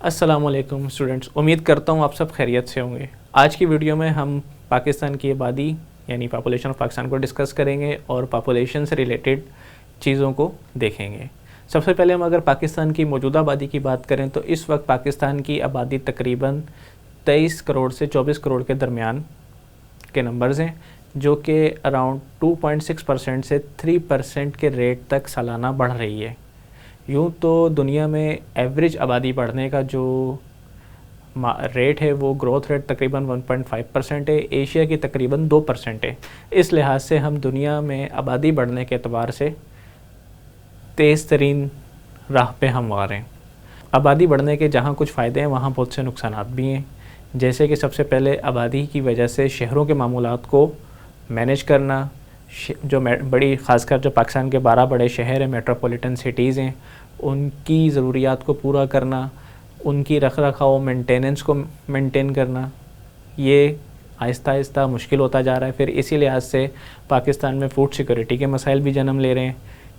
अस्सलाम वालेकुम स्टूडेंट्स, उम्मीद करता हूँ आप सब खैरियत से होंगे। आज की वीडियो में हम पाकिस्तान की आबादी यानी पॉपुलेशन ऑफ पाकिस्तान को डिस्कस करेंगे और पॉपुलेशन से रिलेटेड चीज़ों को देखेंगे। सबसे पहले हम अगर पाकिस्तान की मौजूदा आबादी की बात करें तो इस वक्त पाकिस्तान की आबादी तकरीबन 23 करोड़ से 24 करोड़ के दरमियान के नंबर्स हैं, जो कि अराउंड 2.6% से 3% के रेट तक सालाना बढ़ रही है। यूँ तो दुनिया में एवरेज आबादी बढ़ने का जो रेट है वो ग्रोथ रेट तकरीबन 1.5% है, एशिया की तकरीबन 2% है। इस लिहाज से हम दुनिया में आबादी बढ़ने के एतबार से तेज़ तरीन राह पे हमवार हैं। आबादी बढ़ने के जहाँ कुछ फ़ायदे हैं वहाँ बहुत से नुकसानात भी हैं, जैसे कि सबसे पहले आबादी की वजह से शहरों के मामूलात को मैनेज करना, जो बड़ी ख़ासकर जो पाकिस्तान के 12 बड़े शहर हैं, मेट्रोपॉलिटन सिटीज़ हैं, उनकी ज़रूरियात को पूरा करना, उनकी रख रखाव मेंटेनेंस को मेंटेन करना, ये आहिस्ता आहिस्ता मुश्किल होता जा रहा है। फिर इसी लिहाज से पाकिस्तान में फ़ूड सिक्योरिटी के मसाइल भी जन्म ले रहे हैं,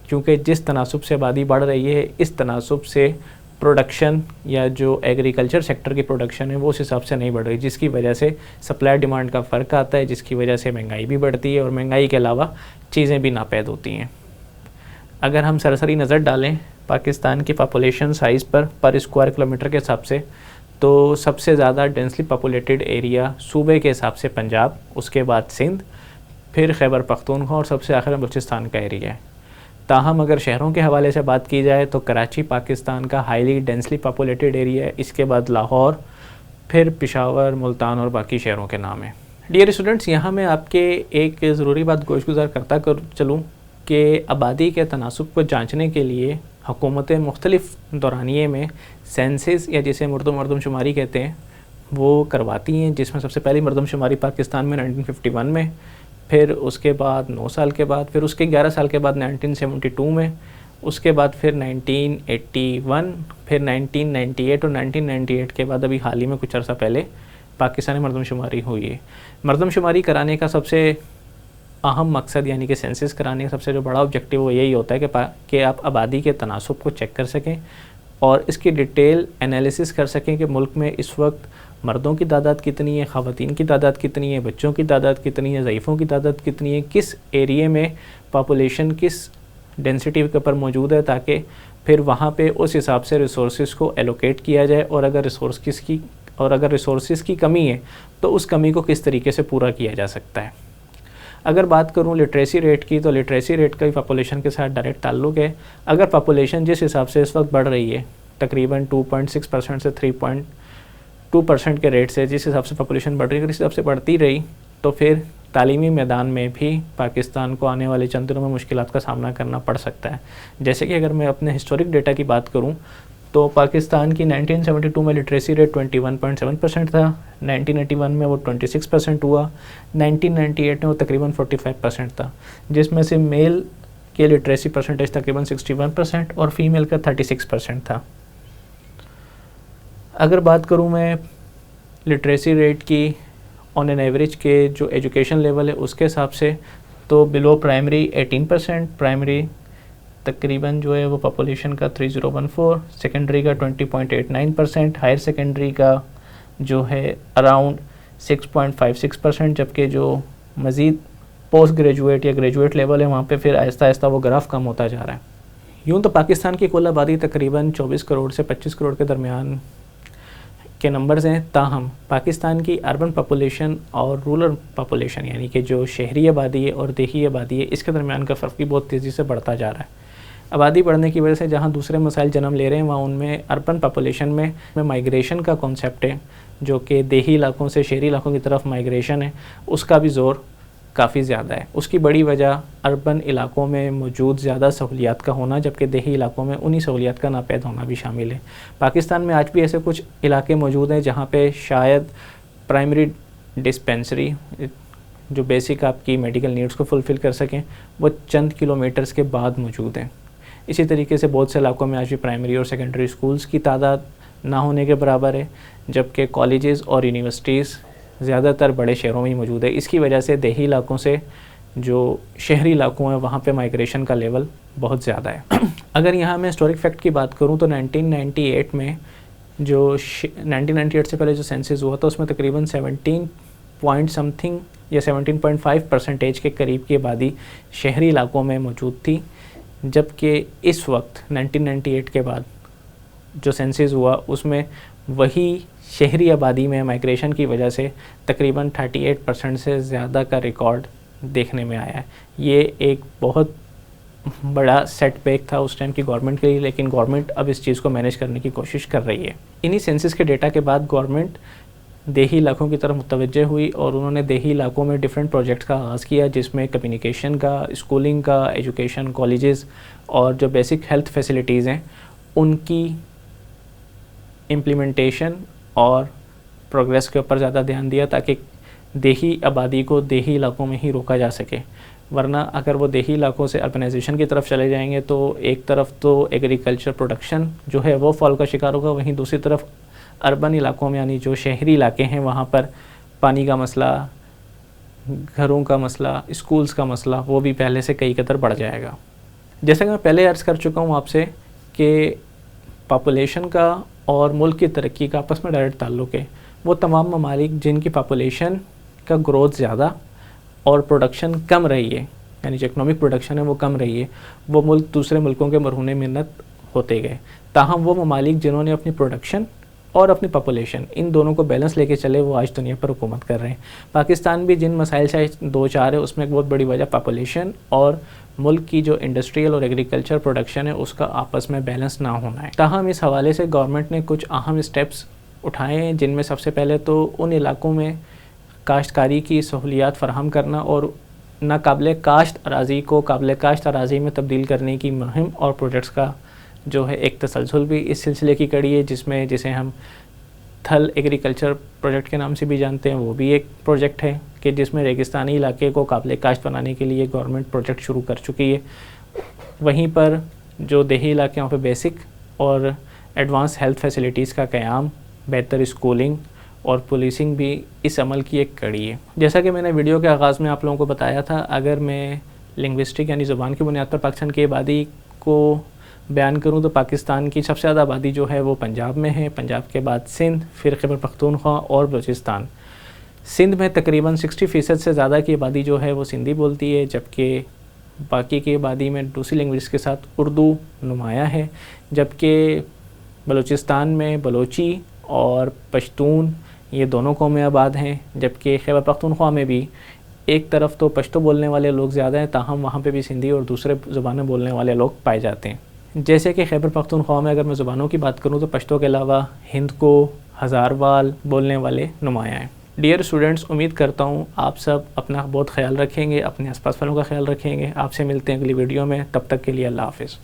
क्योंकि जिस तनासुब से आबादी बढ़ रही है इस तनासुब से प्रोडक्शन या जो एग्रीकल्चर सेक्टर की प्रोडक्शन है वो उस हिसाब से नहीं बढ़ रही, जिसकी वजह से सप्लाई डिमांड का फ़र्क आता है, जिसकी वजह से महंगाई भी बढ़ती है और महंगाई के अलावा चीज़ें भी नापैद होती हैं। अगर हम सरसरी नज़र डालें पाकिस्तान की पॉपुलेशन साइज़ पर स्क्वायर किलोमीटर के हिसाब से, तो सबसे ज़्यादा डेंसली पॉपुलेटेड एरिया सूबे के हिसाब से पंजाब, उसके बाद सिंध, फिर खैबर पख्तूनख्वा और सबसे आखिर में बलूचिस्तान का एरिया है। ताहम अगर शहरों के हवाले से बात की जाए तो कराची पाकिस्तान का हाईली डेंसली पॉपुलेटेड एरिया है, इसके बाद लाहौर, फिर पेशावर, मुल्तान और बाकी शहरों के नाम हैं। डियर स्टूडेंट्स, यहाँ मैं आपके एक ज़रूरी बात गोशगुजार करता चलूँ कि आबादी के तनासुब को जांचने के लिए हुकूमतें मुख्तलिफ़ दौरानिए में सेंसस या जिसे मरदमशुमारी कहते हैं वो करवाती हैं, जिसमें सबसे पहली मरदमशुमारी पाकिस्तान में 1951 में, फिर उसके बाद 9 साल के बाद, फिर उसके 11 साल के बाद 1972 में, उसके बाद फिर 1981, फिर 1998 और 1998 के बाद अभी हाल ही में कुछ अर्सा पहले पाकिस्तानी मरदमशुमारी हुई है। मरदमशुमारी कराने का सबसे अहम मकसद यानी कि सेंसस कराने का सबसे जो बड़ा ऑब्जेक्टिव वो यही होता है कि आप आबादी के तनासुब को चेक कर सकें और इसकी डिटेल एनालिसिस कर सकें कि मुल्क में इस वक्त मर्दों की तादाद कितनी है, ख़वातीन की तादाद कितनी है, बच्चों की तादाद कितनी है, ज़ईफ़ों की तादाद कितनी है, किस एरिए में पॉपुलेशन किस डेंसिटी के ऊपर मौजूद है, ताकि फिर वहाँ पे उस हिसाब से रिसोर्स को एलोकेट किया जाए और अगर रिसोर्स की कमी है तो उस कमी को किस तरीके से पूरा किया जा सकता है। अगर बात करूँ लिटरेसी रेट की, तो लिटरेसी रेट का भी पॉपुलेशन के साथ डायरेक्ट ताल्लुक़ है। अगर पॉपुलेशन जिस हिसाब से इस वक्त बढ़ रही है तकरीबन 2.6% से 3.2% के रेट से, जिस हिसाब से पॉपुलेशन बढ़ रही है, इस हिसाब से बढ़ती रही तो फिर तालीमी मैदान में भी पाकिस्तान को आने वाले चंद दिनों में मुश्किलात का सामना करना पड़ सकता है। जैसे कि अगर मैं अपने हिस्टोरिक डेटा की बात करूं तो पाकिस्तान की 1972 में लिटरेसी रेट 21.7% था, 1981 में वो 26% हुआ, 1998 में वो तकरीबन 45% था, जिसमें से मेल के लिटरेसी परसेंटेज तकरीबन 61% और फीमेल का 36% था। अगर बात करूं मैं लिटरेसी रेट की ऑन एन एवरेज के जो एजुकेशन लेवल है उसके हिसाब से, तो बिलो प्राइमरी 18%, प्राइमरी तकरीबन जो है वो पॉपुलेशन का 3014, सेकेंडरी का 20.89%, हायर सेकेंडरी का जो है अराउंड 6.56%, जबकि जो मज़ीद पोस्ट ग्रेजुएट या ग्रेजुएट लेवल है वहाँ पे फिर आहिस्ता आहिस्ता वो ग्राफ कम होता जा रहा है। यूँ तो पाकिस्तान की कुल आबादी तकरीबन 24 करोड़ से 25 करोड़ के दरमियान के नंबर्स हैं, ताहम पाकिस्तान की अर्बन पॉपुलेशन और रूरल पॉपुलेशन यानी कि जो शहरी आबादी है और देही आबादी है, इसके दरमियान का फ़र्क भी बहुत तेज़ी से बढ़ता जा रहा है। आबादी बढ़ने की वजह से जहाँ दूसरे मसाइल जन्म ले रहे हैं वहाँ उनमें अर्बन पॉपुलेशन में माइग्रेशन का कॉन्सेप्ट है, जो कि देही इलाकों से शहरी इलाकों की तरफ माइग्रेशन है, उसका भी ज़ोर काफ़ी ज़्यादा है। उसकी बड़ी वजह अर्बन इलाकों में मौजूद ज़्यादा सहूलियात का होना, जबकि देही इलाकों में उन्हीं सहूलियात का नापैद होना भी शामिल है। पाकिस्तान में आज भी ऐसे कुछ इलाके मौजूद हैं जहाँ पे शायद प्राइमरी डिस्पेंसरी जो बेसिक आपकी मेडिकल नीड्स को फुलफ़िल कर सकें वो चंद किलोमीटर्स के बाद मौजूद हैं। इसी तरीके से बहुत से इलाकों में आज भी प्राइमरी और सेकेंडरी स्कूल्स की तादाद ना होने के बराबर है, जबकि कॉलेजेस और यूनिवर्सिटीज़ ज़्यादातर बड़े शहरों में ही मौजूद है। इसकी वजह से देही इलाकों से जो शहरी इलाकों हैं वहाँ पे माइग्रेशन का लेवल बहुत ज़्यादा है। अगर यहाँ मैं हिस्टोरिक फैक्ट की बात करूँ तो 1998 में جو 1998 سے پہلے جو سینسس ہوا تھا اس میں تقریباً 17 پوائنٹ سم تھنگ یا 17.5% کے قریب کی آبادی شہری علاقوں میں موجود تھی، جبکہ اس وقت 1998 کے بعد جو سینسس ہوا اس میں وہی شہری آبادی میں مائگریشن کی وجہ سے تقریباً 38% سے زیادہ کا ریکارڈ دیکھنے میں آیا ہے۔ یہ ایک بہت بڑا سیٹ بیک تھا اس ٹائم کی گورنمنٹ کے لیے، لیکن گورنمنٹ اب اس چیز کو مینیج کرنے کی کوشش کر رہی ہے۔ انہی سینسس کے ڈیٹا کے بعد گورنمنٹ دیہی علاقوں کی طرف متوجہ ہوئی اور انہوں نے دیہی علاقوں میں ڈیفرنٹ پروجیکٹس کا آغاز کیا، جس میں کمیونیکیشن کا، اسکولنگ کا، ایجوکیشن، کالجز اور جو بیسک ہیلتھ فیسلٹیز ہیں ان کی امپلیمنٹیشن اور پروگریس کے اوپر زیادہ دھیان دیا، تاکہ دیہی آبادی کو دیہی علاقوں میں ہی روکا جا سکے۔ ورنہ اگر وہ دیہی علاقوں سے اربنائزیشن کی طرف چلے جائیں گے تو ایک طرف تو ایگریکلچر پروڈکشن جو ہے وہ فال کا شکار ہوگا، وہیں دوسری طرف اربن علاقوں میں یعنی جو شہری علاقے ہیں وہاں پر پانی کا مسئلہ، گھروں کا مسئلہ، اسکولز کا مسئلہ وہ بھی پہلے سے کئی قدر بڑھ جائے گا۔ جیسا کہ میں پہلے عرض کر چکا ہوں آپ سے کہ پاپولیشن کا اور ملک کی ترقی کا آپس میں ڈائریکٹ تعلق ہے۔ وہ تمام ممالک جن کی پاپولیشن کا گروتھ زیادہ اور پروڈکشن کم رہی ہے، یعنی جو اکنامک پروڈکشن ہے وہ کم رہی ہے، وہ ملک دوسرے ملکوں کے مرہون منت ہوتے گئے۔ تاہم وہ ممالک جنہوں نے اپنی پروڈکشن اور اپنی پاپولیشن ان دونوں کو بیلنس لے کے چلے، وہ آج دنیا پر حکومت کر رہے ہیں۔ پاکستان بھی جن مسائل سے دو چار ہے اس میں ایک بہت بڑی وجہ پاپولیشن اور ملک کی جو انڈسٹریل اور ایگریکلچر پروڈکشن ہے اس کا آپس میں بیلنس نہ ہونا ہے۔ تاہم اس حوالے سے گورنمنٹ نے کچھ اہم اسٹیپس اٹھائے ہیں، جن میں سب سے پہلے تو ان علاقوں میں کاشتکاری کی سہولیات فراہم کرنا اور ناقابل کاشت اراضی کو قابل کاشت اراضی میں تبدیل کرنے کی مہم اور پروجیکٹس کا جو ہے ایک تسلسل بھی اس سلسلے کی کڑی ہے، جسے ہم تھل ایگریکلچر پروجیکٹ کے نام سے بھی جانتے ہیں۔ وہ بھی ایک پروجیکٹ ہے کہ جس میں ریگستانی علاقے کو قابل کاشت بنانے کے لیے گورنمنٹ پروجیکٹ شروع کر چکی ہے۔ وہیں پر جو دیہی علاقے ہیں وہاں پہ بیسک اور ایڈوانس ہیلتھ فیسلٹیز کا قیام، بہتر اسکولنگ اور پولیسنگ بھی اس عمل کی ایک کڑی ہے۔ جیسا کہ میں نے ویڈیو کے آغاز میں آپ لوگوں کو بتایا تھا، اگر میں لنگوسٹک یعنی زبان کی بنیاد پر پاکستان کی آبادی کو بیان کروں تو پاکستان کی سب سے زیادہ آبادی جو ہے وہ پنجاب میں ہے، پنجاب کے بعد سندھ، پھر خیبر پختونخوا اور بلوچستان۔ سندھ میں تقریباً 60% سے زیادہ کی آبادی جو ہے وہ سندھی بولتی ہے، جبکہ باقی کی آبادی میں دوسری لینگویج کے ساتھ اردو نمایاں ہے، جبکہ بلوچستان میں بلوچی اور پشتون یہ دونوں قومیں آباد ہیں، جبکہ خیبر پختونخوا میں بھی ایک طرف تو پشتو بولنے والے لوگ زیادہ ہیں، تاہم وہاں پہ بھی سندھی اور دوسرے زبانیں بولنے والے لوگ پائے جاتے ہیں۔ جیسے کہ خیبر پختونخوا میں اگر میں زبانوں کی بات کروں تو پشتو کے علاوہ ہند کو، ہزاروال بولنے والے نمایاں ہیں۔ ڈیئر اسٹوڈنٹس، امید کرتا ہوں آپ سب اپنا بہت خیال رکھیں گے، اپنے آس پاس والوں کا خیال رکھیں گے۔ آپ سے ملتے ہیں اگلی ویڈیو میں، تب تک کے لیے اللہ حافظ۔